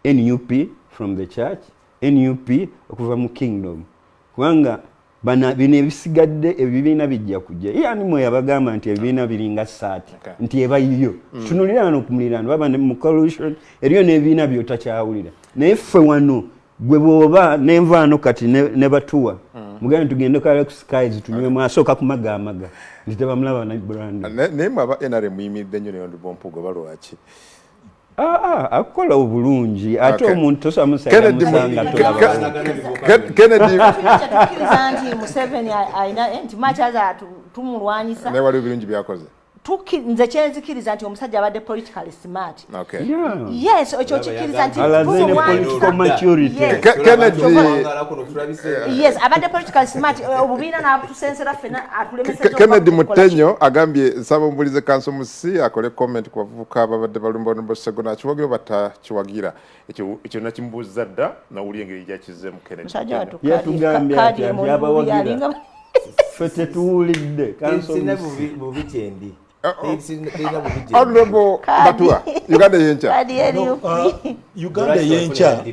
NUP from the church NUP okuva mu kingdom kubanga bino ebisigadde ebibiina bijja kujja yani mwe yabagamba nti ebibiina biringa saati nti ebayiyo tunulira wano ku muliraano baba mu coalition eriyo n'ebibiina byotakyawulira naye ffe wano gwe bwoba nenvaano kati ne batuwa mugende tugende kale ku skies tunywe mwasooka kumagaamaga nti tebamulaba na brand
naye mwaba NRM muyimiridde nnyo ne Honorable Mpuuga balwaki
akola
obulungi ate omuntu tosamusanga
Kennedy
nti Museveni ayina nti machaza tumulwanyisa
naye waliwo birungi byakoze
nze kyenzikiriza nti omusajja abadde politically smart
Yeah.
yes ekyo kikiriza nti
alazine political maturity
Kennedy
yes abadde politically smart obubiina n'atusensera ffena atulemeseza
Kennedy Mutenyo agambye nsaba ombulize kanso musi akole comment ku bavubuka ababadde balumba Honorable Sseggona akiwagira batakiwagira ekyo nakimbuuza dda nawulira engeri gyakizzeemu Kennedy
yatugambye ati abawagira ffe tetuwulidde kanso
mubitendi
Honorable Batuwa Uganda yenkya
Uganda yenkya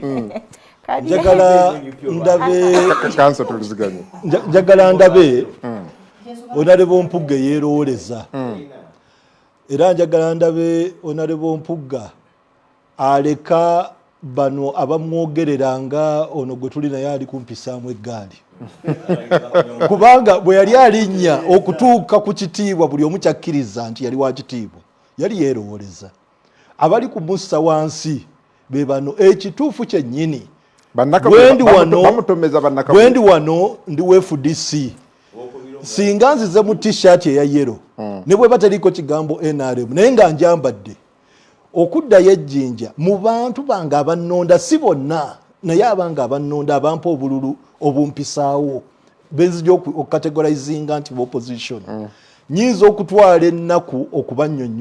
njagala ndabe
kanso tuliziganye
njagala ndabe Honorable Mpuuga yeerowoleza era njagala ndabe Honorable Mpuuga aleka bano abamwogereranga ono gwe tuli naye ali kumpisaamu eggaali kubanga bwe yali alinnya okutuuka ku kitiibwa buli omu kyakkiriza nti yali wa kitiibwa yali yeerowoleza abali kumussa wansi be bano ekituufu kyennyini bwendi wano ndi wa FDC singa nzize mu t-shirt eya yero ne bwe bateriko kigambo NRM naye nga njambadde okuddayo ejjinja mu bantu bange abannonda si bonna naye abanga abannonda abampa obululu obumpisaawo benzija okukategorizinga nti opposition nyinza okutwala ennaku okubannyonnyola